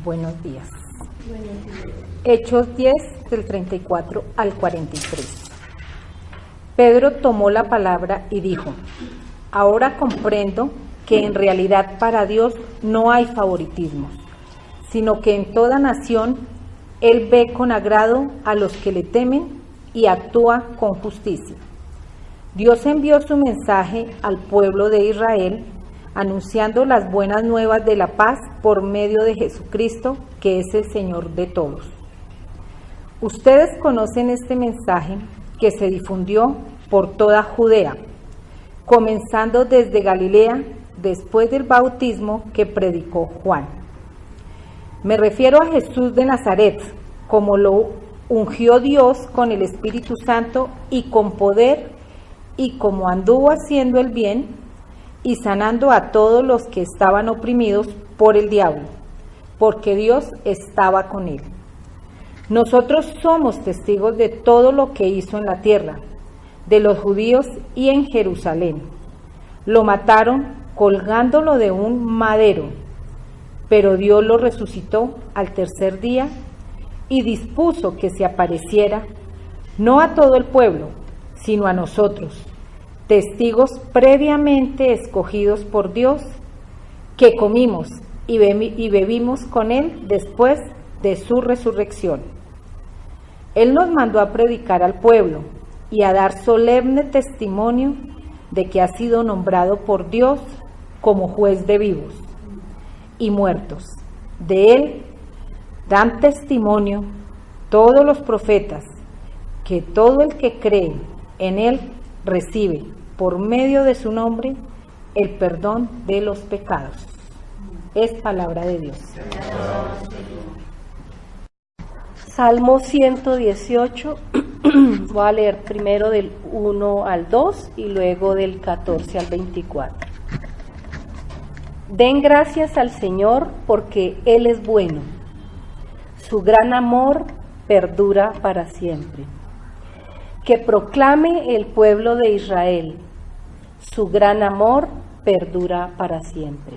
Buenos días. Hechos 10, del 34 al 43. Pedro tomó la palabra y dijo: ahora comprendo que en realidad para Dios no hay favoritismos, sino que en toda nación Él ve con agrado a los que le temen y actúa con justicia. Dios envió su mensaje al pueblo de Israel, anunciando las buenas nuevas de la paz por medio de Jesucristo, que es el Señor de todos. Ustedes conocen este mensaje que se difundió por toda Judea, comenzando desde Galilea, después del bautismo que predicó Juan. Me refiero a Jesús de Nazaret, como lo ungió Dios con el Espíritu Santo y con poder, y como anduvo haciendo el bien y sanando a todos los que estaban oprimidos por el diablo, porque Dios estaba con él. Nosotros somos testigos de todo lo que hizo en la tierra, de los judíos y en Jerusalén. Lo mataron colgándolo de un madero, pero Dios lo resucitó al tercer día y dispuso que se apareciera, no a todo el pueblo, sino a nosotros, testigos previamente escogidos por Dios, que comimos y bebimos con Él después de su resurrección. Él nos mandó a predicar al pueblo y a dar solemne testimonio de que ha sido nombrado por Dios como juez de vivos y muertos. De Él dan testimonio todos los profetas, que todo el que cree en Él recibe, por medio de su nombre, el perdón de los pecados. Es palabra de Dios. Salmo 118, voy a leer primero del 1 al 2 y luego del 14 al 24. Den gracias al Señor porque Él es bueno. Su gran amor perdura para siempre. Que proclame el pueblo de Israel, su gran amor perdura para siempre.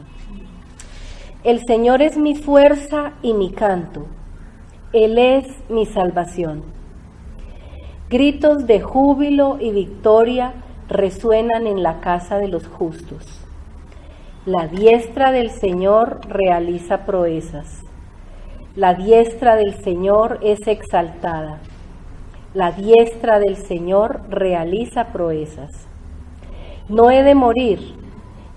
El Señor es mi fuerza y mi canto, Él es mi salvación. Gritos de júbilo y victoria resuenan en la casa de los justos. La diestra del Señor realiza proezas. La diestra del Señor es exaltada. La diestra del Señor realiza proezas. No he de morir,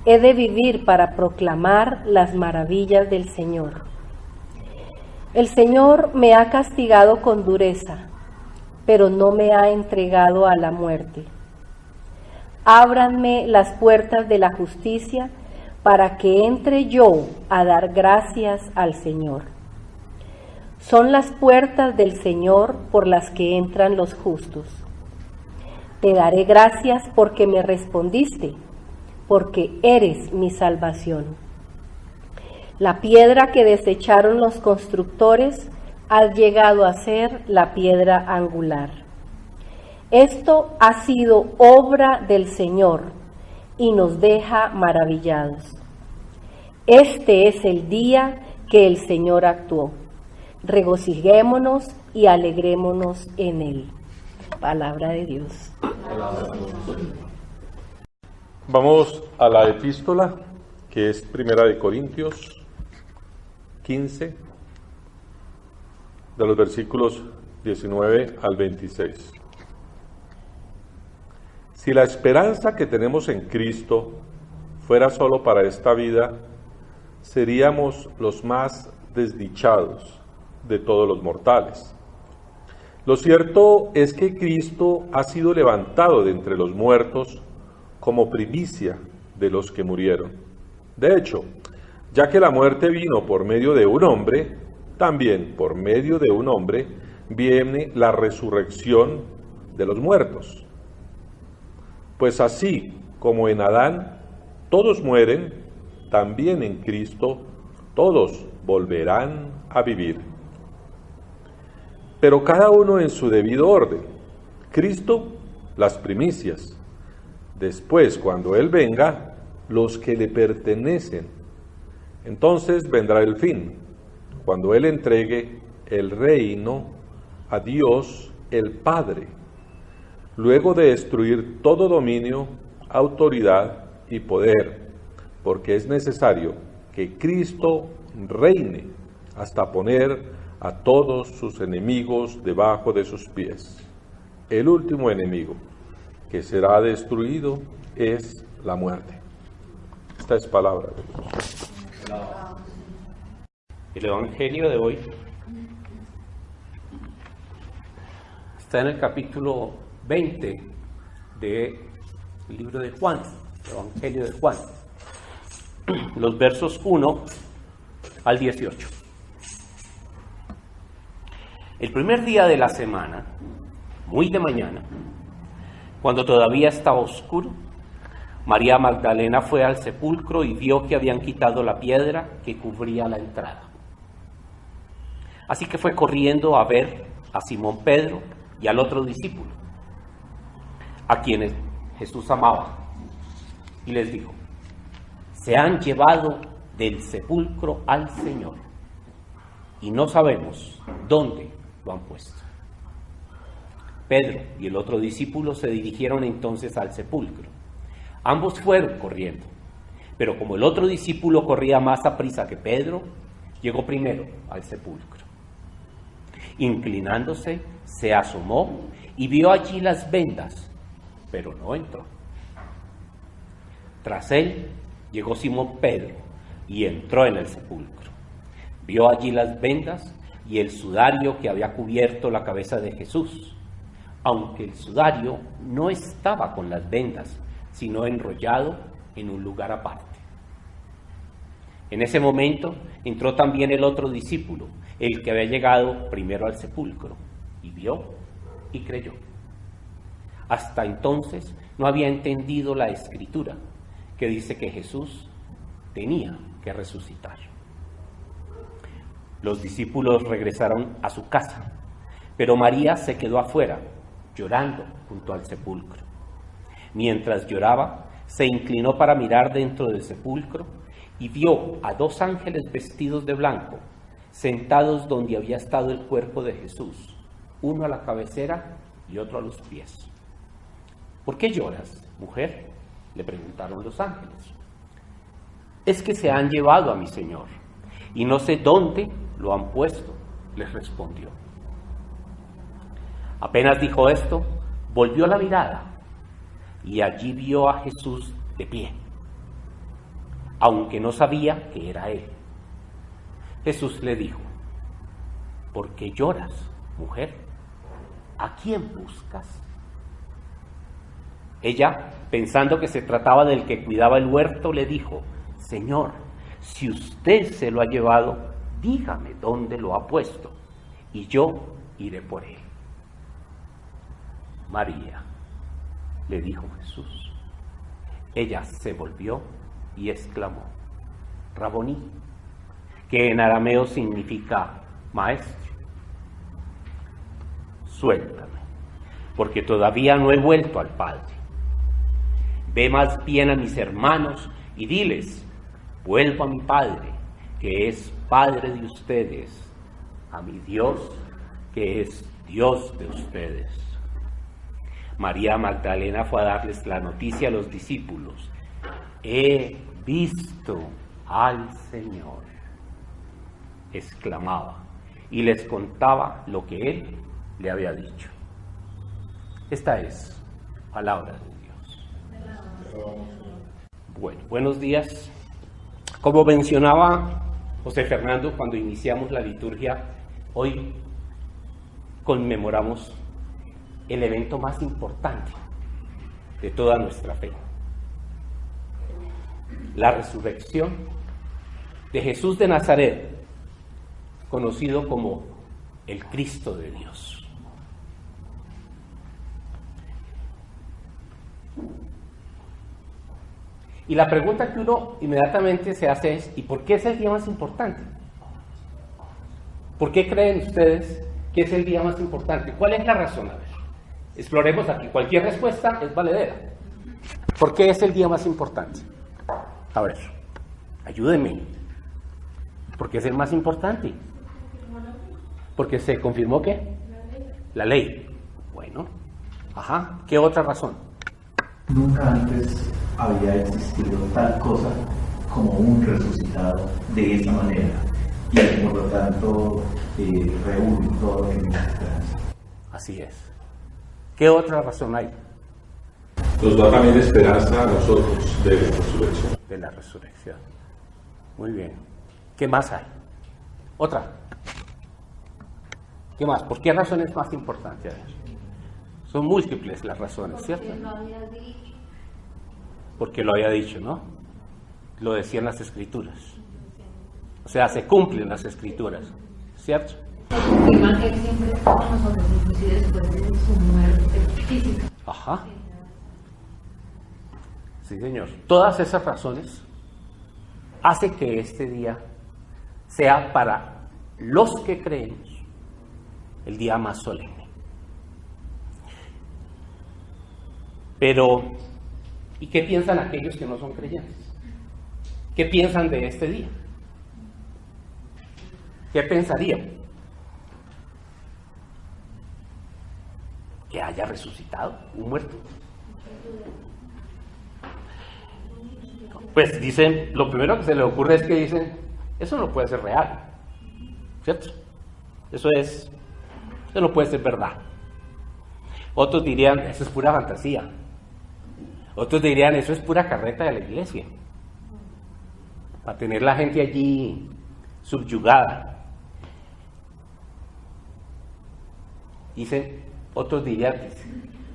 he de vivir para proclamar las maravillas del Señor. El Señor me ha castigado con dureza, pero no me ha entregado a la muerte. Ábranme las puertas de la justicia para que entre yo a dar gracias al Señor. Son las puertas del Señor por las que entran los justos. Te daré gracias porque me respondiste, porque eres mi salvación. La piedra que desecharon los constructores ha llegado a ser la piedra angular. Esto ha sido obra del Señor y nos deja maravillados. Este es el día que el Señor actuó. Regocijémonos y alegrémonos en Él. Palabra de Dios. Vamos a la epístola, que es Primera de Corintios 15, de los versículos 19 al 26. Si la esperanza que tenemos en Cristo fuera solo para esta vida, seríamos los más desdichados de todos los mortales. Lo cierto es que Cristo ha sido levantado de entre los muertos como primicia de los que murieron. De hecho, ya que la muerte vino por medio de un hombre, también por medio de un hombre viene la resurrección de los muertos. Pues así como en Adán todos mueren, también en Cristo todos volverán a vivir. Pero cada uno en su debido orden. Cristo, las primicias. Después, cuando Él venga, los que le pertenecen. Entonces vendrá el fin, cuando Él entregue el reino a Dios el Padre, luego de destruir todo dominio, autoridad y poder, porque es necesario que Cristo reine hasta poner a todos sus enemigos debajo de sus pies. El último enemigo que será destruido es la muerte. Esta es palabra de Dios. El Evangelio de hoy está en el capítulo 20 del libro de Juan, el Evangelio de Juan, los versos 1 al 18. El primer día de la semana, muy de mañana, cuando todavía estaba oscuro, María Magdalena fue al sepulcro y vio que habían quitado la piedra que cubría la entrada. Así que fue corriendo a ver a Simón Pedro y al otro discípulo, a quienes Jesús amaba, y les dijo: se han llevado del sepulcro al Señor y no sabemos dónde lo han puesto. Pedro y el otro discípulo se dirigieron entonces al sepulcro. Ambos fueron corriendo, pero como el otro discípulo corría más aprisa que Pedro, llegó primero al sepulcro. Inclinándose, se asomó y vio allí las vendas, pero no entró. Tras él llegó Simón Pedro y entró en el sepulcro. Vio allí las vendas y el sudario que había cubierto la cabeza de Jesús, aunque el sudario no estaba con las vendas, sino enrollado en un lugar aparte. En ese momento entró también el otro discípulo, el que había llegado primero al sepulcro, y vio y creyó. Hasta entonces no había entendido la Escritura, que dice que Jesús tenía que resucitar. Los discípulos regresaron a su casa, pero María se quedó afuera, llorando junto al sepulcro. Mientras lloraba, se inclinó para mirar dentro del sepulcro y vio a dos ángeles vestidos de blanco, sentados donde había estado el cuerpo de Jesús, uno a la cabecera y otro a los pies. ¿Por qué lloras, mujer?, le preguntaron los ángeles. Es que se han llevado a mi Señor, y no sé dónde lo han puesto, les respondió. Apenas dijo esto, volvió la mirada, y allí vio a Jesús de pie, aunque no sabía que era él. Jesús le dijo: ¿por qué lloras, mujer? ¿A quién buscas? Ella, pensando que se trataba del que cuidaba el huerto, le dijo: Señor, si usted se lo ha llevado, dígame dónde lo ha puesto, y yo iré por él. María, le dijo Jesús. Ella se volvió y exclamó: Raboní, que en arameo significa maestro. Suéltame, porque todavía no he vuelto al Padre. Ve más bien a mis hermanos y diles: vuelvo a mi Padre, que es Padre de ustedes, a mi Dios, que es Dios de ustedes. María Magdalena fue a darles la noticia a los discípulos: he visto al Señor, exclamaba, y les contaba lo que él le había dicho. Esta es palabra de Dios. Bueno, buenos días. Como mencionaba José Fernando cuando iniciamos la liturgia, hoy conmemoramos el evento más importante de toda nuestra fe: la resurrección de Jesús de Nazaret, conocido como el Cristo de Dios. Y la pregunta que uno inmediatamente se hace es: ¿y por qué es el día más importante? ¿Por qué creen ustedes que es el día más importante? ¿Cuál es la razón? A ver, exploremos aquí. Cualquier respuesta es valedera. ¿Por qué es el día más importante? A ver, ayúdenme. ¿Por qué es el más importante? Porque se confirmó ¿qué? La ley. Bueno, ajá. ¿Qué otra razón? Nunca antes había existido tal cosa como un resucitado de esa manera y por lo tanto reúne todo lo que necesitamos. Así es. ¿Qué otra razón hay? Nos da también esperanza a nosotros de la resurrección. De la resurrección. Muy bien. ¿Qué más hay? Otra. ¿Qué más? ¿Por qué razón es más importante? A ver. Son múltiples las razones, ¿cierto? Porque lo había dicho, ¿no? Lo decían las Escrituras. O sea, se cumplen las Escrituras, ¿cierto? Confirma que Él siempre está con nosotros, inclusive después de su muerte física. Ajá. Sí, señor. Todas esas razones hacen que este día sea para los que creemos el día más solemne. Pero, ¿y qué piensan aquellos que no son creyentes? ¿Qué piensan de este día? ¿Qué pensarían? ¿Que haya resucitado un muerto? Pues dicen, lo primero que se les ocurre es que dicen, eso no puede ser real, ¿cierto? Eso no puede ser verdad. Otros dirían, eso es pura fantasía. Otros dirían, eso es pura carreta de la iglesia, para tener la gente allí subyugada. Otros dirían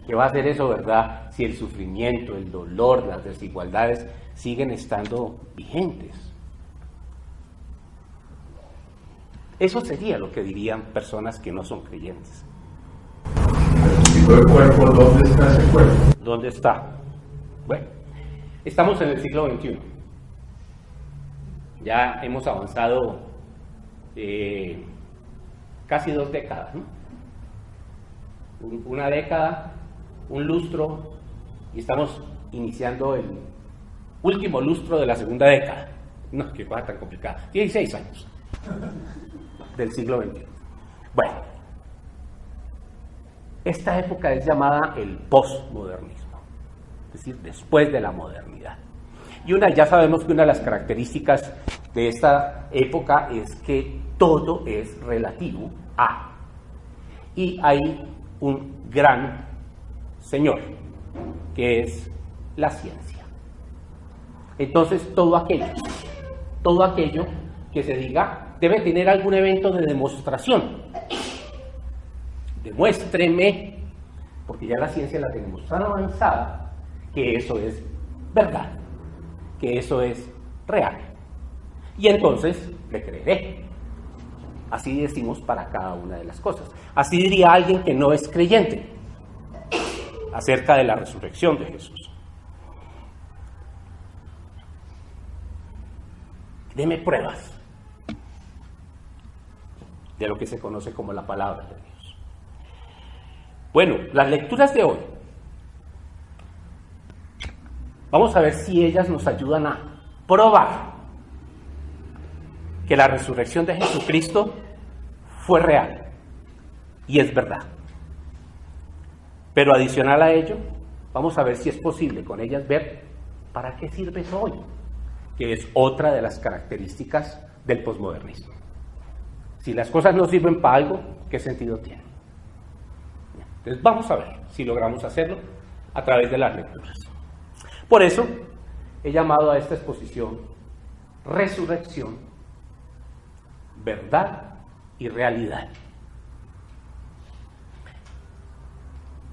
que va a ser eso, ¿verdad? Si el sufrimiento, el dolor, las desigualdades siguen estando vigentes. Eso sería lo que dirían personas que no son creyentes. El tipo de cuerpo, ¿dónde está ese cuerpo? ¿Dónde está? Bueno, estamos en el siglo XXI. Ya hemos avanzado casi 2 décadas, ¿no? Una década, un lustro, y estamos iniciando el último lustro de la segunda década. No, qué cosa tan complicada. 16 años del siglo XXI. Bueno, esta época es llamada el postmodernismo, es decir, después de la modernidad. Y ya sabemos que una de las características de esta época es que todo es relativo a. Y hay un gran señor, que es la ciencia. Entonces, todo aquello que se diga debe tener algún evento de demostración. Demuéstreme, porque ya la ciencia la tenemos tan avanzada, que eso es verdad, que eso es real. Y entonces le creeré. Así decimos para cada una de las cosas. Así diría alguien que no es creyente acerca de la resurrección de Jesús. Deme pruebas de lo que se conoce como la palabra de Dios. Bueno, las lecturas de hoy, vamos a ver si ellas nos ayudan a probar que la resurrección de Jesucristo fue real y es verdad. Pero adicional a ello, vamos a ver si es posible con ellas ver para qué sirve eso hoy, que es otra de las características del posmodernismo. Si las cosas no sirven para algo, ¿qué sentido tienen? Entonces vamos a ver si logramos hacerlo a través de las lecturas. Por eso he llamado a esta exposición Resurrección, Verdad y Realidad.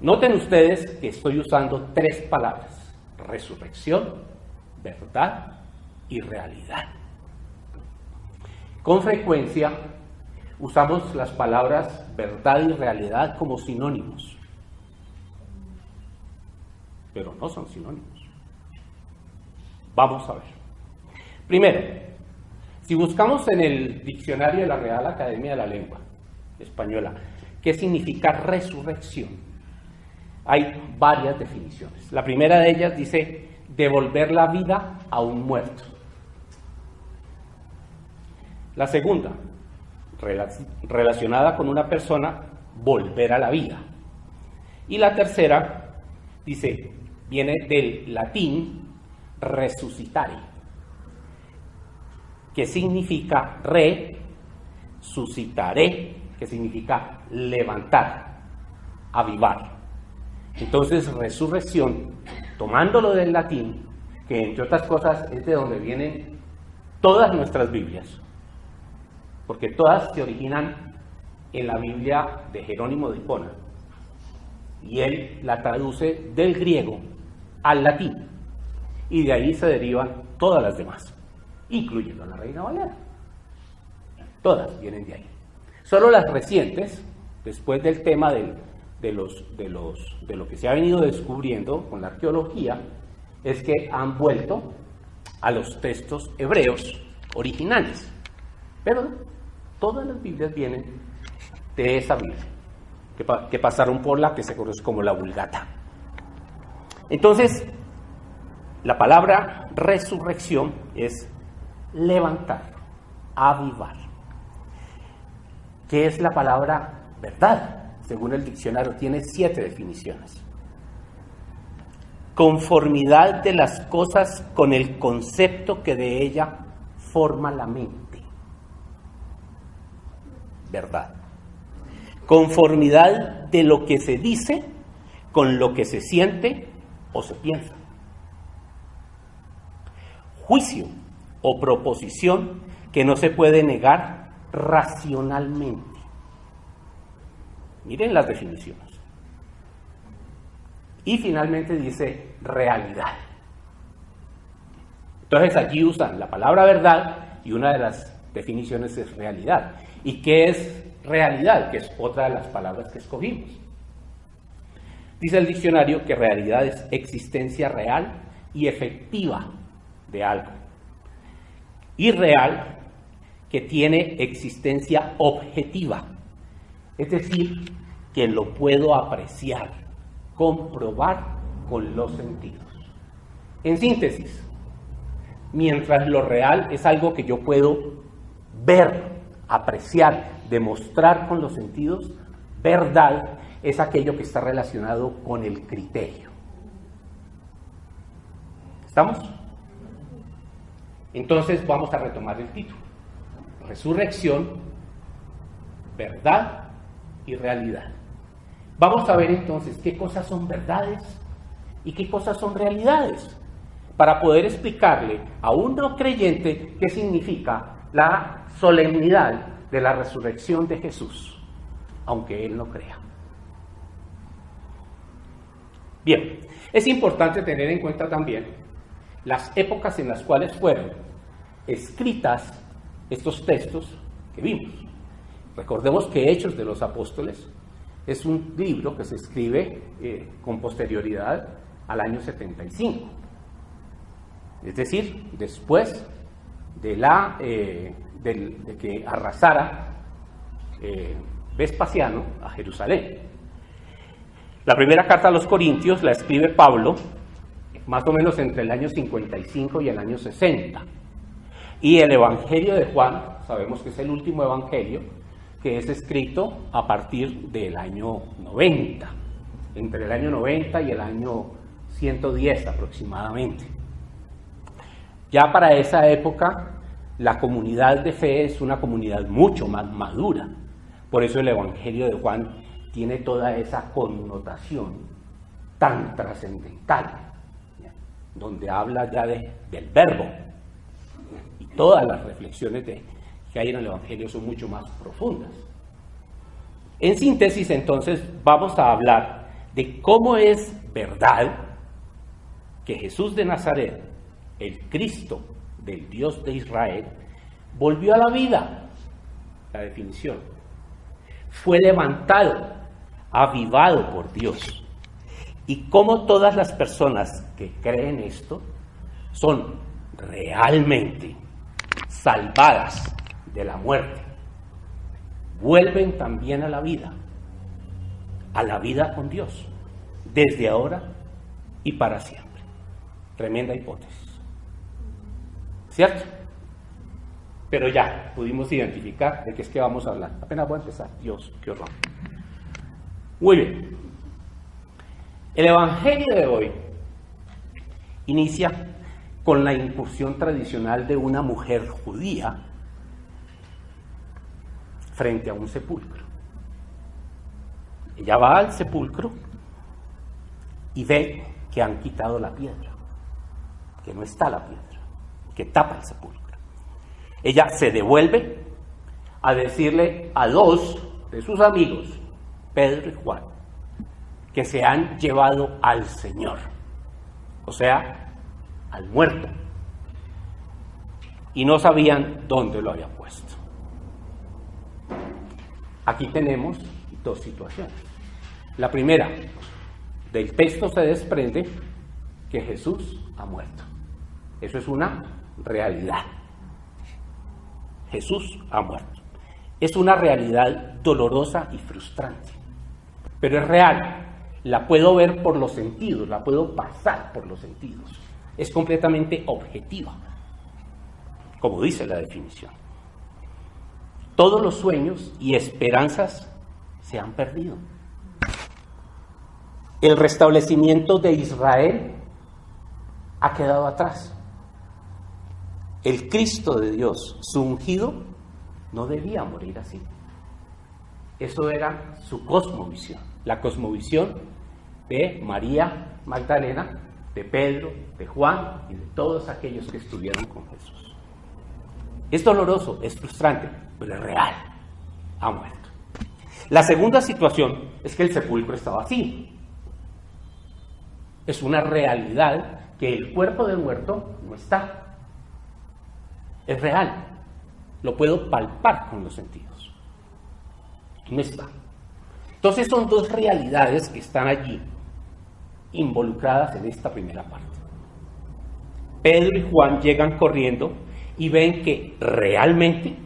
Noten ustedes que estoy usando 3 palabras: resurrección, verdad y realidad. Con frecuencia usamos las palabras verdad y realidad como sinónimos, pero no son sinónimos. Vamos a ver. Primero, si buscamos en el diccionario de la Real Academia de la Lengua Española qué significa resurrección, hay varias definiciones. La primera de ellas dice devolver la vida a un muerto. La segunda, relacionada con una persona, volver a la vida. Y la tercera, dice, viene del latín resucitare, que significa resucitaré, que significa levantar, avivar. Entonces, resurrección, tomándolo del latín, que entre otras cosas es de donde vienen todas nuestras Biblias, porque todas se originan en la Biblia de Jerónimo de Hipona, y él la traduce del griego al latín, y de ahí se derivan todas las demás, incluyendo la Reina Valera. Todas vienen de ahí. Solo las recientes, después del tema de lo que se ha venido descubriendo con la arqueología, es que han vuelto a los textos hebreos originales. Pero todas las Biblias vienen de esa Biblia, que pasaron por la que se conoce como la Vulgata. Entonces, la palabra resurrección es levantar, avivar. ¿Qué es la palabra verdad? Según el diccionario, tiene 7 definiciones. Conformidad de las cosas con el concepto que de ella forma la mente. Verdad. Conformidad de lo que se dice con lo que se siente o se piensa. Juicio o proposición que no se puede negar racionalmente. Miren las definiciones. Y finalmente dice realidad. Entonces allí usan la palabra verdad y una de las definiciones es realidad. ¿Y qué es realidad? Que es otra de las palabras que escogimos. Dice el diccionario que realidad es existencia real y efectiva de algo. Y real, que tiene existencia objetiva. Es decir, que lo puedo apreciar, comprobar con los sentidos. En síntesis, mientras lo real es algo que yo puedo ver, apreciar, demostrar con los sentidos, verdad es aquello que está relacionado con el criterio. ¿Estamos? Entonces vamos a retomar el título. Resurrección, verdad y realidad. Vamos a ver entonces qué cosas son verdades y qué cosas son realidades, para poder explicarle a un no creyente qué significa la solemnidad de la resurrección de Jesús, aunque él no crea. Bien, es importante tener en cuenta también las épocas en las cuales fueron escritas estos textos que vimos. Recordemos que Hechos de los Apóstoles es un libro que se escribe con posterioridad al año 75. Es decir, después de que arrasara Vespasiano a Jerusalén. La primera carta a los Corintios la escribe Pablo más o menos entre el año 55 y el año 60. Y el Evangelio de Juan, sabemos que es el último evangelio, que es escrito a partir del año 90, entre el año 90 y el año 110 aproximadamente. Ya para esa época, la comunidad de fe es una comunidad mucho más madura. Por eso el Evangelio de Juan tiene toda esa connotación tan trascendental, donde habla ya del verbo. Y todas las reflexiones que hay en el Evangelio son mucho más profundas. En síntesis, entonces, vamos a hablar de cómo es verdad que Jesús de Nazaret, el Cristo del Dios de Israel, volvió a la vida. La definición. Fue levantado, avivado por Dios. Y cómo todas las personas que creen esto son realmente salvadas de la muerte, vuelven también a la vida con Dios, desde ahora y para siempre. Tremenda hipótesis, ¿cierto? Pero ya pudimos identificar de qué es que vamos a hablar. Apenas voy a empezar. Dios, qué horror. Muy bien. El Evangelio de hoy inicia con la incursión tradicional de una mujer judía frente a un sepulcro. Ella va al sepulcro y ve que han quitado la piedra, que no está la piedra, que tapa el sepulcro. Ella se devuelve a decirle a dos de sus amigos, Pedro y Juan, que se han llevado al Señor, o sea, al muerto, y no sabían dónde lo habían puesto. Aquí tenemos dos situaciones. La primera, del texto se desprende que Jesús ha muerto. Eso es una realidad. Jesús ha muerto. Es una realidad dolorosa y frustrante, pero es real. La puedo ver por los sentidos, la puedo pasar por los sentidos. Es completamente objetiva, como dice la definición. Todos los sueños y esperanzas se han perdido. El restablecimiento de Israel ha quedado atrás. El Cristo de Dios, su ungido, no debía morir así. Eso era su cosmovisión, la cosmovisión de María Magdalena, de Pedro, de Juan y de todos aquellos que estuvieron con Jesús. Es doloroso, es frustrante, pero es real. Ha muerto. La segunda situación es que el sepulcro está vacío. Es una realidad que el cuerpo del muerto no está. Es real. Lo puedo palpar con los sentidos. No está. Entonces son dos realidades que están allí, involucradas en esta primera parte. Pedro y Juan llegan corriendo y ven que realmente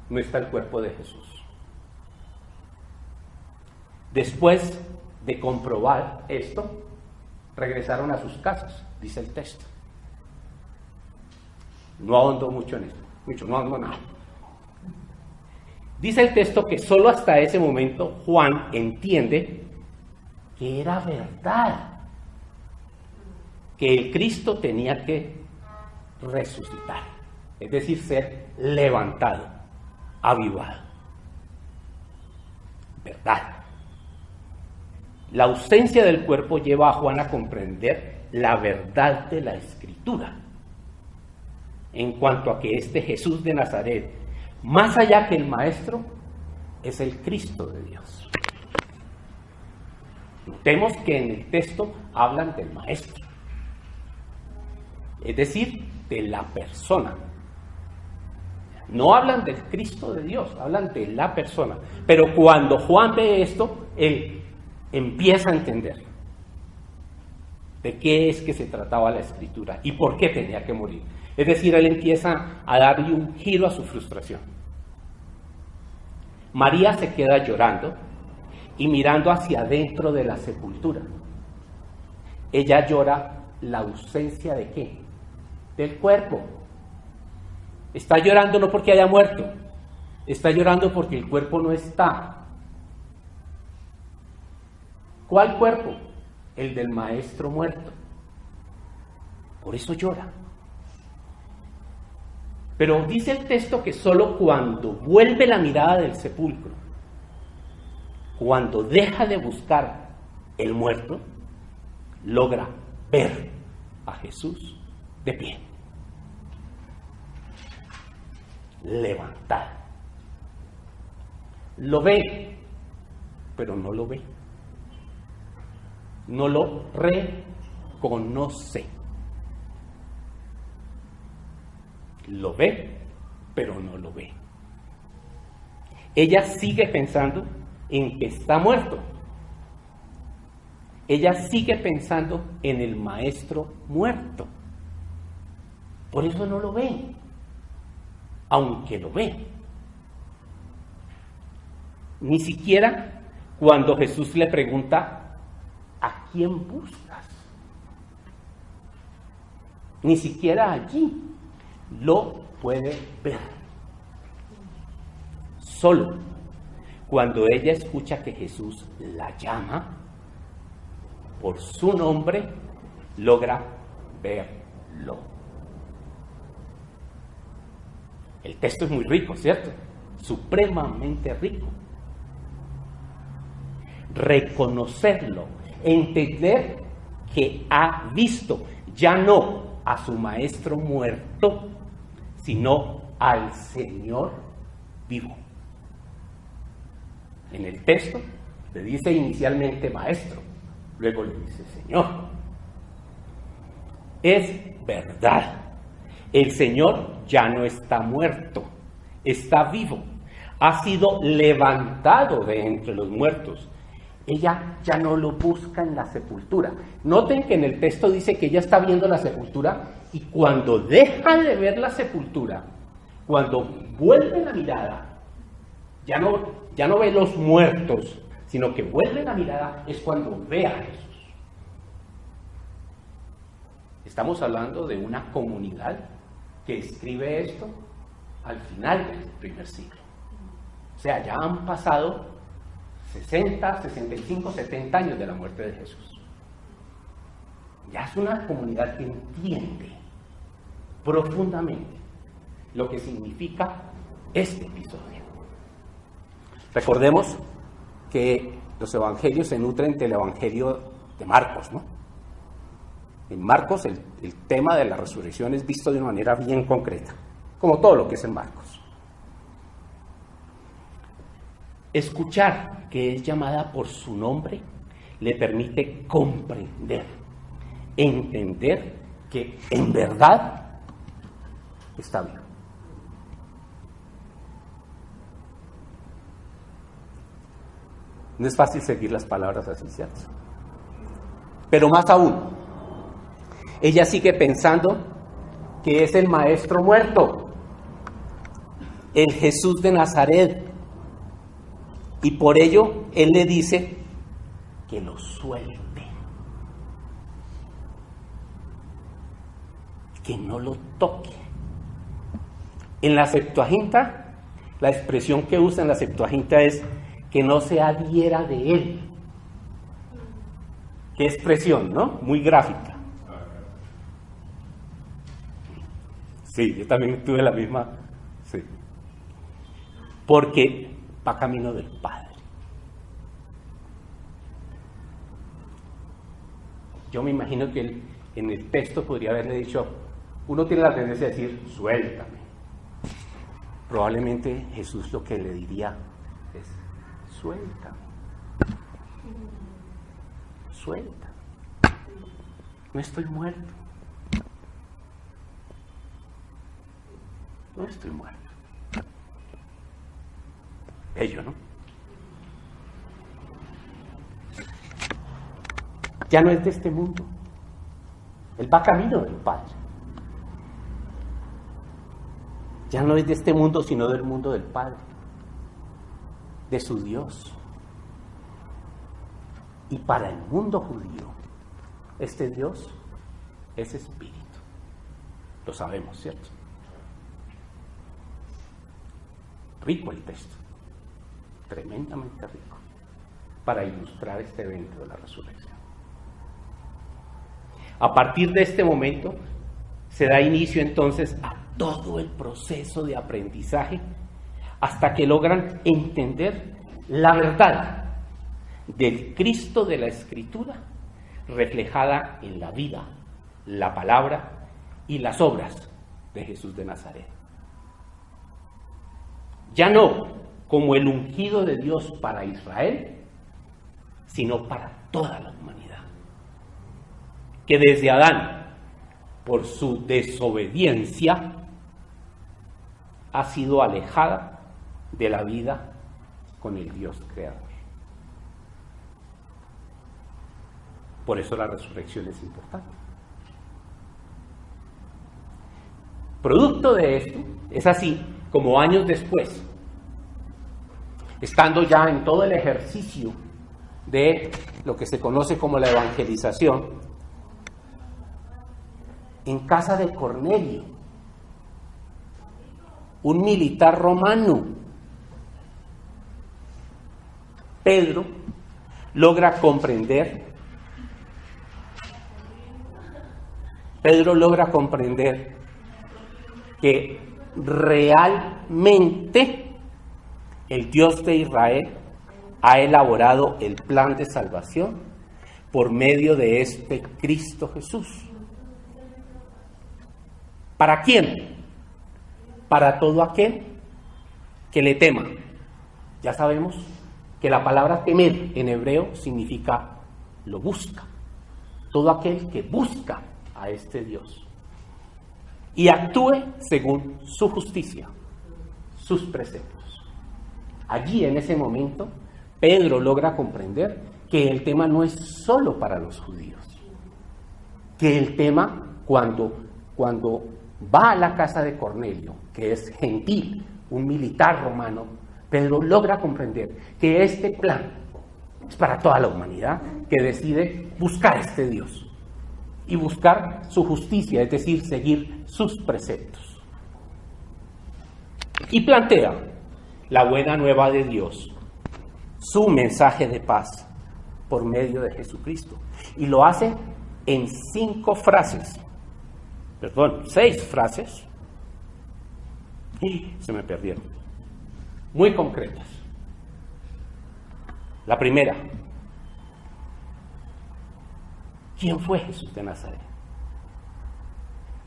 no está el cuerpo de Jesús. Después de comprobar esto, regresaron a sus casas, dice el texto. No ahondo mucho en esto, no ahondo nada. Dice el texto que solo hasta ese momento Juan entiende que era verdad, que el Cristo tenía que resucitar, es decir, ser levantado, avivado. Verdad. La ausencia del cuerpo lleva a Juan a comprender la verdad de la Escritura en cuanto a que este Jesús de Nazaret, más allá que el Maestro, es el Cristo de Dios. Notemos que en el texto hablan del Maestro, es decir, de la persona. No hablan del Cristo de Dios, hablan de la persona. Pero cuando Juan ve esto, él empieza a entender de qué es que se trataba la Escritura y por qué tenía que morir. Es decir, él empieza a darle un giro a su frustración. María se queda llorando y mirando hacia adentro de la sepultura. Ella llora la ausencia ¿de qué? Del cuerpo. Está llorando no porque haya muerto, está llorando porque el cuerpo no está. ¿Cuál cuerpo? El del Maestro muerto. Por eso llora. Pero dice el texto que solo cuando vuelve la mirada del sepulcro, cuando deja de buscar el muerto, logra ver a Jesús de pie, levantado. Lo ve, pero no lo ve. No lo reconoce. Lo ve, pero no lo ve. Ella sigue pensando en que está muerto. Ella sigue pensando en el Maestro muerto. Por eso no lo ve, aunque lo ve. Ni siquiera cuando Jesús le pregunta, ¿a quién buscas? Ni siquiera allí lo puede ver. Solo cuando ella escucha que Jesús la llama por su nombre, logra verlo. El texto es muy rico, ¿cierto? Supremamente rico. Reconocerlo, entender que ha visto ya no a su maestro muerto, sino al Señor vivo. En el texto le dice inicialmente maestro, luego le dice Señor. Es verdad, el Señor ya no está muerto, está vivo, ha sido levantado de entre los muertos. Ella ya no lo busca en la sepultura. Noten que en el texto dice que ella está viendo la sepultura y cuando deja de ver la sepultura, cuando vuelve la mirada, ya no ve los muertos, sino que vuelve la mirada es cuando ve a Jesús. Estamos hablando de una comunidad que escribe esto al final del primer siglo. O sea, ya han pasado 60, 65, 70 años de la muerte de Jesús. Ya es una comunidad que entiende profundamente lo que significa este episodio. Recordemos que los evangelios se nutren del evangelio de Marcos, ¿no? En Marcos el tema de la resurrección es visto de una manera bien concreta, como todo lo que es en Marcos. Escuchar que es llamada por su nombre le permite comprender, entender que en verdad está vivo. No es fácil seguir las palabras así, ¿cierto? Pero más aún, ella sigue pensando que es el maestro muerto, el Jesús de Nazaret. Y por ello, él le dice que lo suelte, que no lo toque. En la Septuaginta, la expresión que usa en la Septuaginta es que no se adhiera de él. Qué expresión, ¿no? Muy gráfica. Sí, yo también tuve la misma. Sí. Porque va camino del Padre. Yo me imagino que él, en el texto podría haberle dicho, uno tiene la tendencia a decir, suéltame. Probablemente Jesús lo que le diría es, suéltame. Suéltame. No estoy muerto. No estoy muerto. Bello, ¿no? Ya no es de este mundo. Él va camino del Padre. Ya no es de este mundo, sino del mundo del Padre, de su Dios. Y para el mundo judío, este Dios es espíritu. Lo sabemos, ¿cierto? Rico el texto. Tremendamente rico para ilustrar este evento de la resurrección. A partir de este momento se da inicio entonces a todo el proceso de aprendizaje hasta que logran entender la verdad del Cristo de la Escritura reflejada en la vida, la palabra y las obras de Jesús de Nazaret. Ya no como el ungido de Dios para Israel, sino para toda la humanidad, que desde Adán, por su desobediencia, ha sido alejada de la vida con el Dios creador. Por eso la resurrección es importante. Producto de esto, es así como años después, estando ya en todo el ejercicio de lo que se conoce como la evangelización, en casa de Cornelio, un militar romano, Pedro logra comprender que realmente el Dios de Israel ha elaborado el plan de salvación por medio de este Cristo Jesús. ¿Para quién? Para todo aquel que le tema. Ya sabemos que la palabra temer en hebreo significa lo busca. Todo aquel que busca a este Dios y actúe según su justicia, sus preceptos. Allí, en ese momento, Pedro logra comprender que el tema no es solo para los judíos, que el tema cuando va a la casa de Cornelio, que es gentil, un militar romano, Pedro logra comprender que este plan es para toda la humanidad que decide buscar a este Dios y buscar su justicia, es decir, seguir sus preceptos. Y plantea la buena nueva de Dios, su mensaje de paz por medio de Jesucristo. Y lo hace en 6 frases, y se me perdieron, muy concretas. La primera: ¿quién fue Jesús de Nazaret?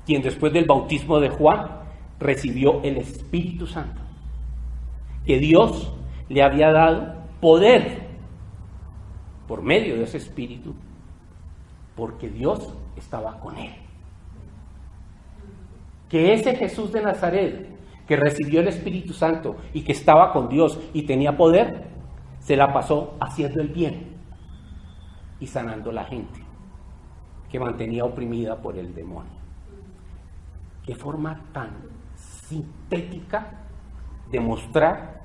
Quien después del bautismo de Juan recibió el Espíritu Santo, que Dios le había dado poder por medio de ese Espíritu, porque Dios estaba con él. Que ese Jesús de Nazaret, que recibió el Espíritu Santo y que estaba con Dios y tenía poder, se la pasó haciendo el bien y sanando a la gente que mantenía oprimida por el demonio. Qué forma tan sintética de mostrar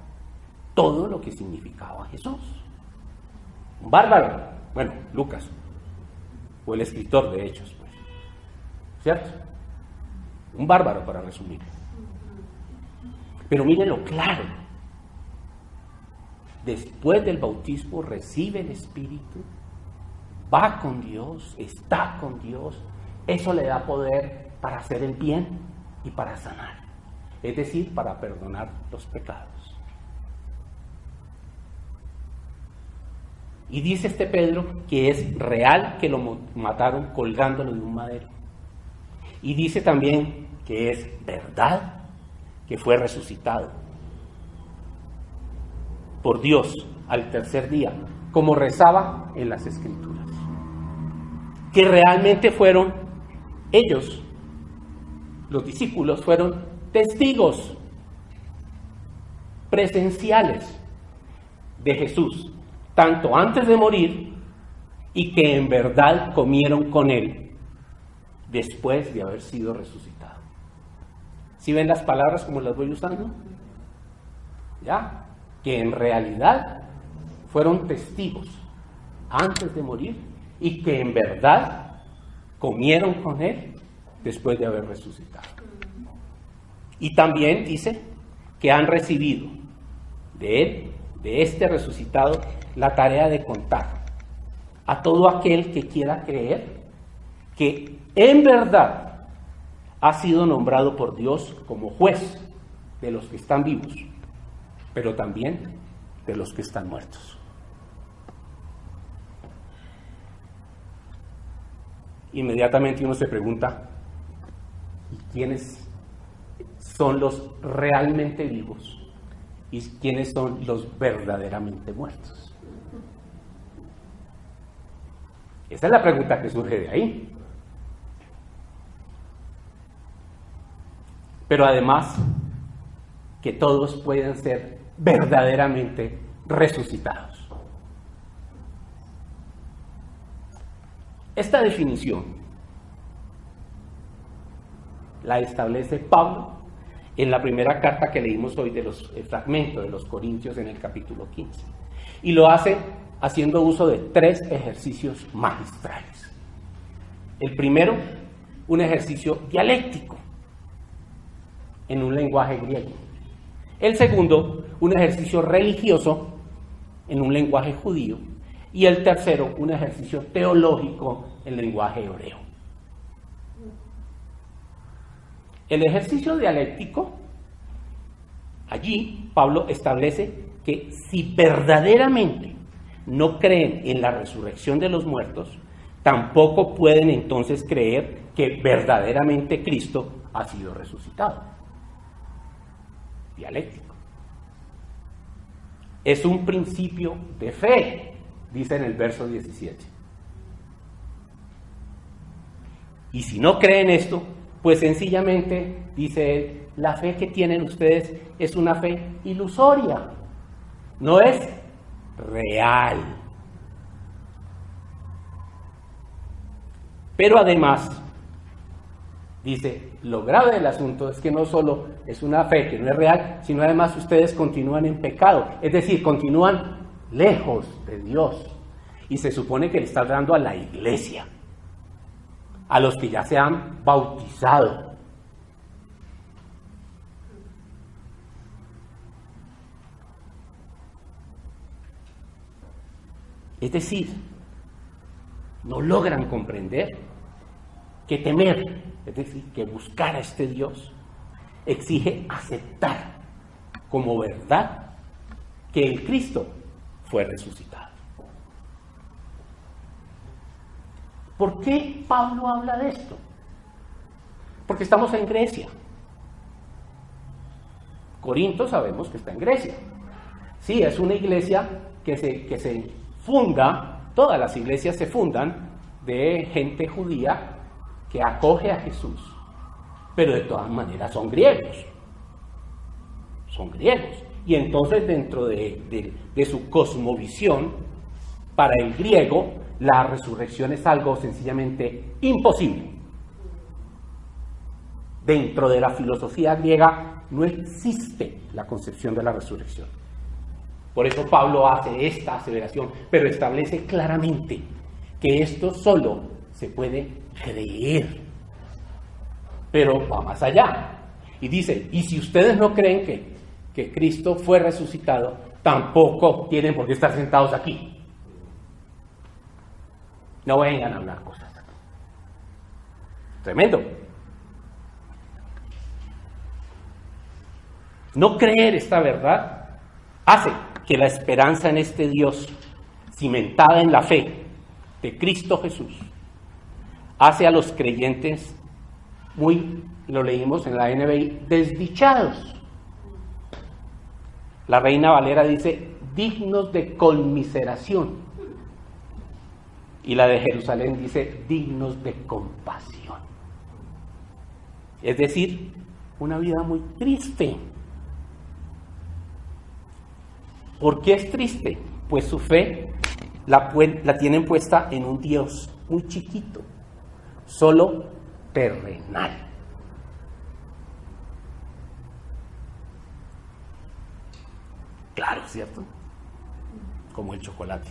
todo lo que significaba Jesús. Un bárbaro, bueno, Lucas, o el escritor de Hechos, pues, ¿cierto? Un bárbaro, para resumir. Pero mírenlo claro. Después del bautismo recibe el Espíritu, va con Dios, está con Dios. Eso le da poder para hacer el bien y para sanar, es decir, para perdonar los pecados. Y dice este Pedro que es real que lo mataron colgándolo de un madero. Y dice también que es verdad que fue resucitado por Dios al tercer día, como rezaba en las Escrituras. Que realmente fueron ellos, los discípulos, fueron testigos presenciales de Jesús, tanto antes de morir y que en verdad comieron con él después de haber sido resucitado. ¿Sí ven las palabras como las voy usando? ¿Ya? Que en realidad fueron testigos antes de morir y que en verdad comieron con él después de haber resucitado. Y también dice que han recibido de él, de este resucitado, la tarea de contar a todo aquel que quiera creer que en verdad ha sido nombrado por Dios como juez de los que están vivos, pero también de los que están muertos. Inmediatamente uno se pregunta, ¿y quiénes son los realmente vivos? ¿Y quiénes son los verdaderamente muertos? Esa es la pregunta que surge de ahí. Pero además, que todos pueden ser verdaderamente resucitados. Esta definición la establece Pablo en la primera carta que leímos hoy, el fragmento de los Corintios en el capítulo 15. Y lo hace haciendo uso de 3 ejercicios magistrales. El primero, un ejercicio dialéctico en un lenguaje griego. El segundo, un ejercicio religioso en un lenguaje judío, y el tercero, un ejercicio teológico en lenguaje hebreo. El ejercicio dialéctico, allí Pablo establece que si verdaderamente no creen en la resurrección de los muertos, tampoco pueden entonces creer que verdaderamente Cristo ha sido resucitado. Dialéctico. Es un principio de fe, dice en el verso 17. Y si no creen esto, pues sencillamente, dice él, la fe que tienen ustedes es una fe ilusoria, no es real. Pero además, dice, lo grave del asunto es que no solo es una fe que no es real, sino además ustedes continúan en pecado, es decir, continúan lejos de Dios. Y se supone que le está hablando a la iglesia, a los que ya se han bautizado. Es decir, no logran comprender que temer, es decir, que buscar a este Dios, exige aceptar como verdad que el Cristo fue resucitado. ¿Por qué Pablo habla de esto? Porque estamos en Grecia. Corinto sabemos que está en Grecia. Sí, es una iglesia que se funda, todas las iglesias se fundan de gente judía que acoge a Jesús, pero de todas maneras son griegos. Son griegos. Y entonces dentro de su cosmovisión, para el griego, la resurrección es algo sencillamente imposible. Dentro de la filosofía griega no existe la concepción de la resurrección. Por eso Pablo hace esta aseveración, pero establece claramente que esto solo se puede creer. Pero va más allá. Y dice, y si ustedes no creen que Cristo fue resucitado, tampoco tienen por qué estar sentados aquí. No vengan a hablar cosas. Tremendo. No creer esta verdad hace que la esperanza en este Dios, cimentada en la fe de Cristo Jesús, hace a los creyentes lo leímos en la NBI, desdichados. La Reina Valera dice, dignos de conmiseración. Y la de Jerusalén dice, dignos de compasión. Es decir, una vida muy triste. ¿Por qué es triste? Pues su fe la tienen puesta en un Dios muy chiquito, solo terrenal. Claro, ¿cierto? Como el chocolate.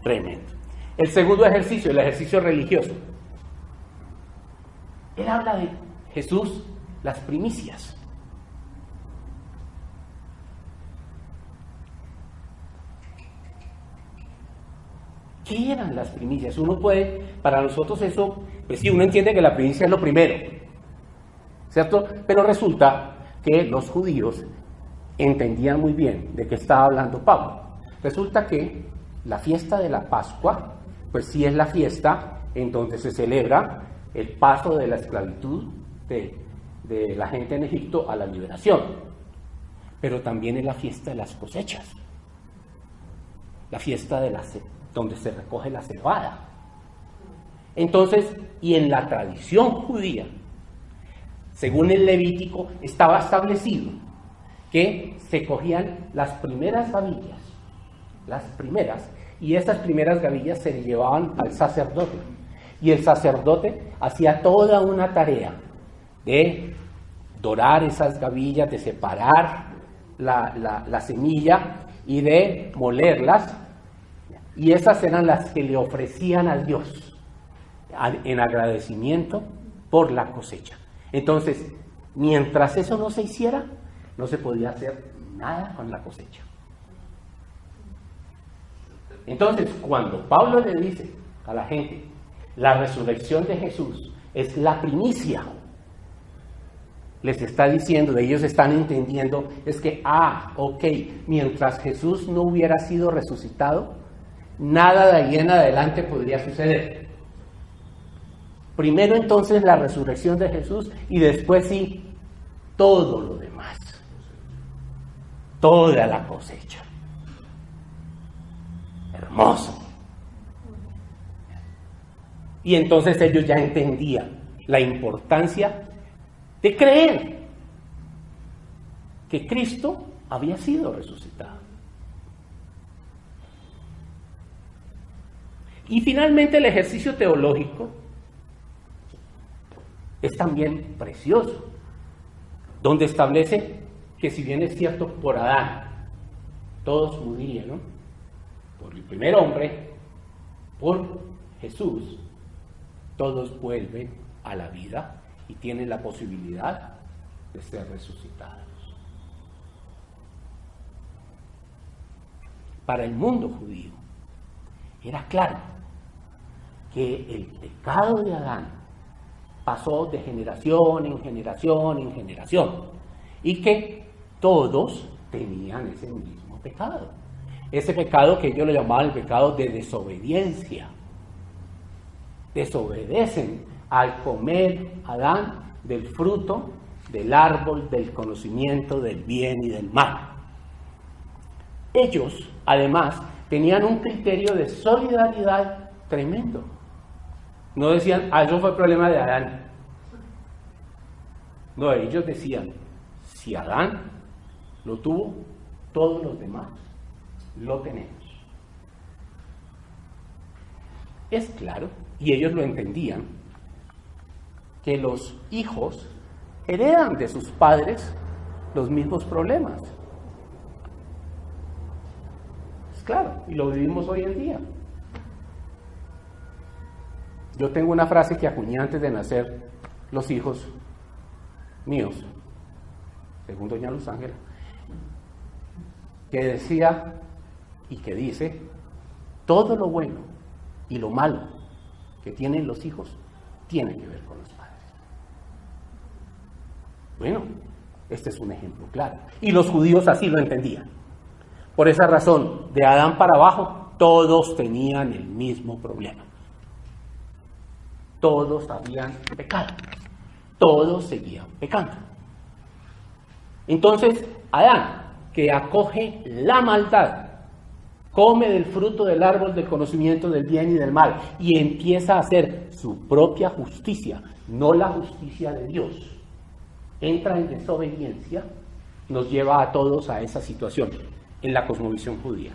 Tremendo. El segundo ejercicio, el ejercicio religioso. Él habla de Jesús, las primicias. ¿Qué eran las primicias? Uno puede, para nosotros eso, pues sí, uno entiende que la primicia es lo primero, ¿cierto? Pero resulta que los judíos entendían muy bien de qué estaba hablando Pablo. Resulta que la fiesta de la Pascua, pues sí es la fiesta en donde se celebra el paso de la esclavitud de la gente en Egipto a la liberación, pero también es la fiesta de las cosechas, la fiesta de donde se recoge la cebada. Entonces, y en la tradición judía, según el Levítico, estaba establecido que se cogían las primeras gavillas, y esas primeras gavillas se llevaban al sacerdote, y el sacerdote hacía toda una tarea de dorar esas gavillas, de separar la semilla y de molerlas, y esas eran las que le ofrecían a Dios en agradecimiento por la cosecha. Entonces, mientras eso no se hiciera, no se podía hacer nada con la cosecha. Entonces, cuando Pablo le dice a la gente, la resurrección de Jesús es la primicia, les está diciendo, ellos están entendiendo, es que, ok, mientras Jesús no hubiera sido resucitado, nada de ahí en adelante podría suceder. Primero entonces la resurrección de Jesús y después sí, todo lo demás. Toda la cosecha. Hermoso. Y entonces ellos ya entendían la importancia de creer que Cristo había sido resucitado. Y finalmente el ejercicio teológico es también precioso, donde establece que si bien es cierto por Adán, todos murieron, por el primer hombre, por Jesús, todos vuelven a la vida y tienen la posibilidad de ser resucitados. Para el mundo judío era claro que el pecado de Adán pasó de generación en generación en generación y que todos tenían ese mismo pecado. Ese pecado que ellos lo llamaban el pecado de desobediencia. Desobedecen al comer Adán del fruto del árbol del conocimiento del bien y del mal. Ellos, además, tenían un criterio de solidaridad tremendo. No decían, eso fue el problema de Adán. No, ellos decían, si Adán lo tuvo, todos los demás lo tenemos. Es claro, y ellos lo entendían, que los hijos heredan de sus padres los mismos problemas. Es claro, y lo vivimos hoy en día. Yo tengo una frase que acuñé antes de nacer los hijos míos, según doña Luz Ángela, que decía y que dice, todo lo bueno y lo malo que tienen los hijos tiene que ver con los padres. Bueno, este es un ejemplo claro. Y los judíos así lo entendían. Por esa razón, de Adán para abajo, todos tenían el mismo problema. Todos habían pecado. Todos seguían pecando. Entonces, Adán, que acoge la maldad, come del fruto del árbol del conocimiento del bien y del mal y empieza a hacer su propia justicia, no la justicia de Dios. Entra en desobediencia, nos lleva a todos a esa situación en la cosmovisión judía.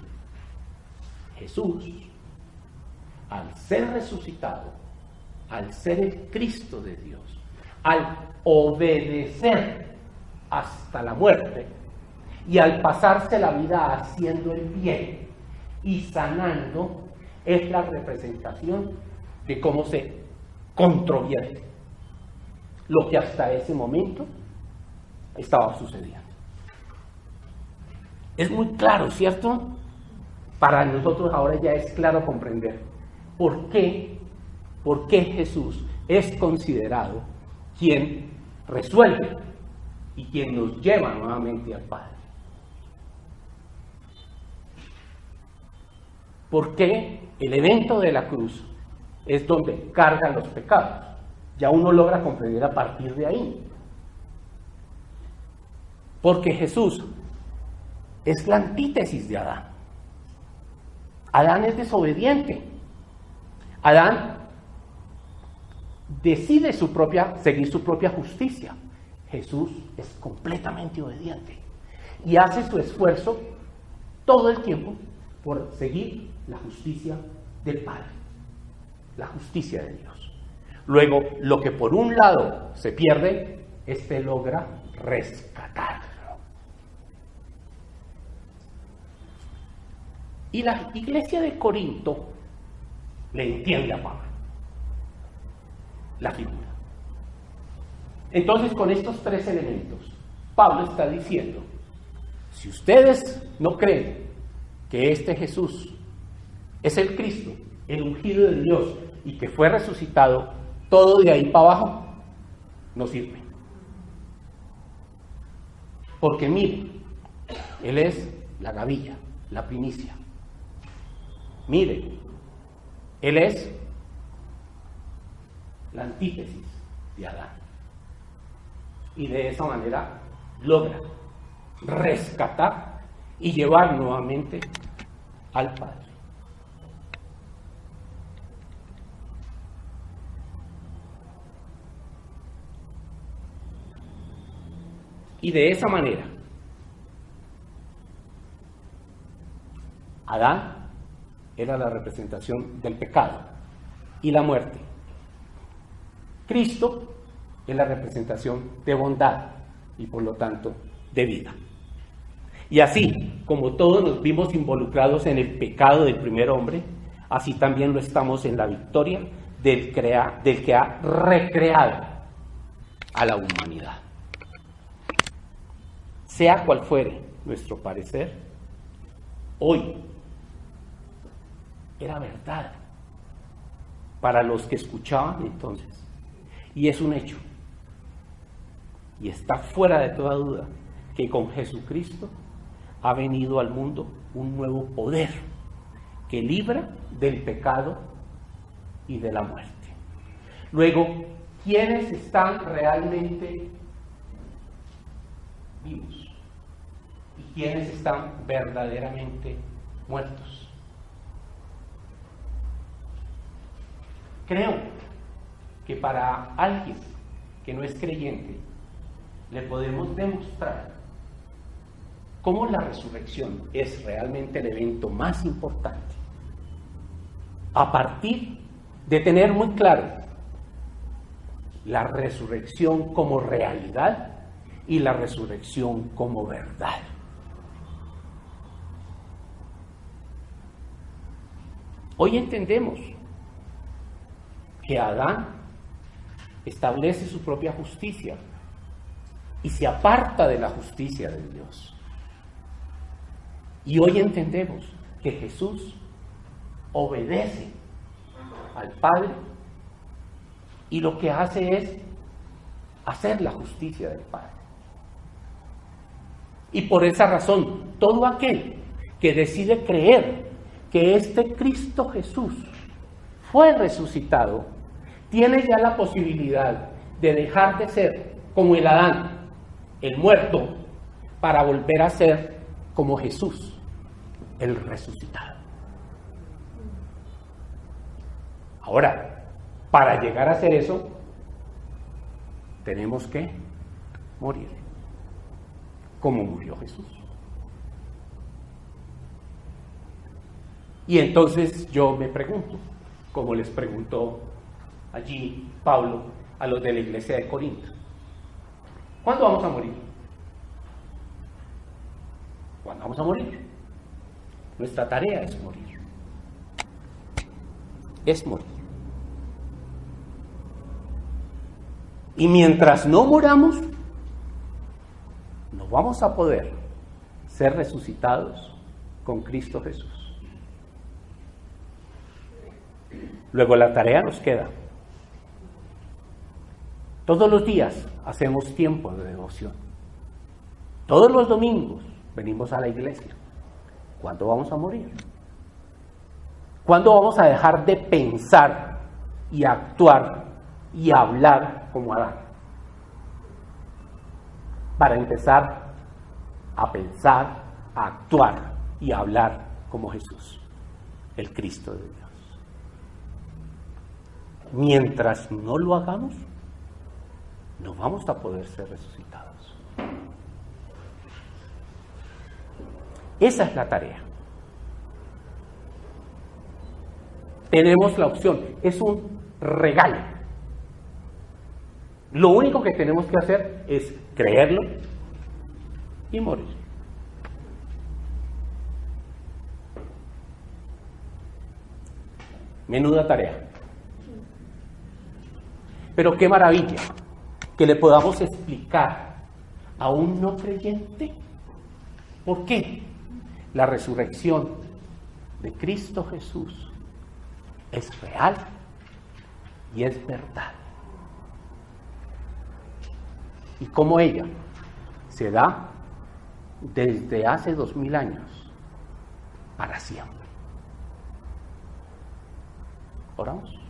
Jesús, al ser resucitado, al ser el Cristo de Dios, al obedecer hasta la muerte y al pasarse la vida haciendo el bien y sanando, es la representación de cómo se controvierte lo que hasta ese momento estaba sucediendo. Es muy claro, ¿cierto? Para nosotros ahora ya es claro comprender por qué Jesús es considerado quien resuelve y quien nos lleva nuevamente al Padre. ¿Por qué el evento de la cruz es donde cargan los pecados? Ya uno logra comprender a partir de ahí. Porque Jesús es la antítesis de Adán. Adán es desobediente. Adán decide seguir su propia justicia. Jesús es completamente obediente y hace su esfuerzo todo el tiempo por seguir la justicia del Padre, la justicia de Dios. Luego, lo que por un lado se pierde, logra rescatarlo. Y la iglesia de Corinto le entiende a Pablo la figura. Entonces, con estos tres elementos, Pablo está diciendo, Si ustedes no creen que este Jesús es el Cristo, el ungido de Dios, y que fue resucitado, todo de ahí para abajo no sirve. Porque mire, Él es la gavilla, la primicia. Mire, Él es la antítesis de Adán. Y de esa manera logra rescatar y llevar nuevamente al Padre. Y de esa manera, Adán era la representación del pecado y la muerte. Cristo es la representación de bondad y por lo tanto de vida. Y así como todos nos vimos involucrados en el pecado del primer hombre, así también lo estamos en la victoria del que ha recreado a la humanidad. Sea cual fuere nuestro parecer, hoy era verdad para los que escuchaban entonces. Y es un hecho. Y está fuera de toda duda que con Jesucristo ha venido al mundo un nuevo poder que libra del pecado y de la muerte. Luego, ¿quiénes están realmente vivos? ¿Y quiénes están verdaderamente muertos? Creo que para alguien que no es creyente, le podemos demostrar cómo la resurrección es realmente el evento más importante, a partir de tener muy claro la resurrección como realidad y la resurrección como verdad. Hoy entendemos que Adán establece su propia justicia y se aparta de la justicia de Dios. Y hoy entendemos que Jesús obedece al Padre y lo que hace es hacer la justicia del Padre. Y por esa razón, todo aquel que decide creer que este Cristo Jesús fue resucitado, tiene ya la posibilidad de dejar de ser como el Adán, el muerto, para volver a ser como Jesús, el resucitado. Ahora, para llegar a hacer eso, tenemos que morir, como murió Jesús. Y entonces yo me pregunto, como les preguntó allí Pablo a los de la iglesia de Corinto, ¿cuándo vamos a morir? ¿Cuándo vamos a morir? Nuestra tarea es morir. Es morir. Y mientras no moramos, no vamos a poder ser resucitados con Cristo Jesús. Luego la tarea nos queda. Todos los días hacemos tiempo de devoción. Todos los domingos venimos a la iglesia. ¿Cuándo vamos a morir? ¿Cuándo vamos a dejar de pensar y actuar y hablar como Adán? Para empezar a pensar, a actuar y a hablar como Jesús, el Cristo de Dios. Mientras no lo hagamos, no vamos a poder ser resucitados. Esa es la tarea. Tenemos la opción, es un regalo. Lo único que tenemos que hacer es creerlo y morir. Menuda tarea. Pero qué maravilla que le podamos explicar a un no creyente ¿Por qué? La resurrección de Cristo Jesús es real y es verdad. Y como ella se da desde hace 2000 años para siempre. ¿Oramos?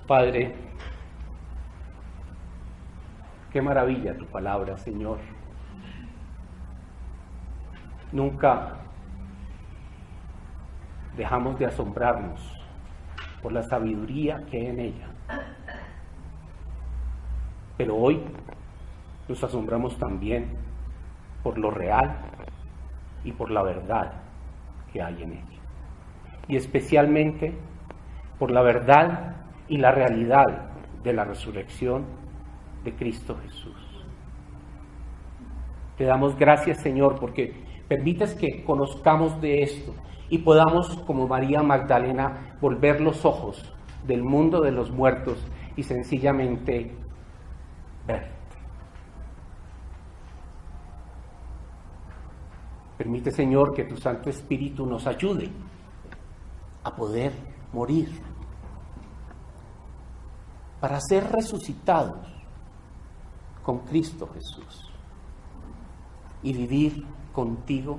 Padre, qué maravilla tu palabra, Señor. Nunca dejamos de asombrarnos por la sabiduría que hay en ella. Pero hoy nos asombramos también por lo real y por la verdad que hay en ella. Y especialmente por la verdad y la realidad de la resurrección de Cristo Jesús. Te damos gracias, Señor, porque permites que conozcamos de esto y podamos, como María Magdalena, volver los ojos del mundo de los muertos y sencillamente verte. Permite, Señor, que tu Santo Espíritu nos ayude a poder morir para ser resucitados con Cristo Jesús y vivir contigo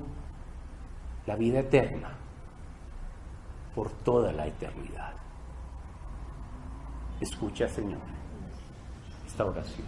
la vida eterna por toda la eternidad. Escucha, Señor, esta oración.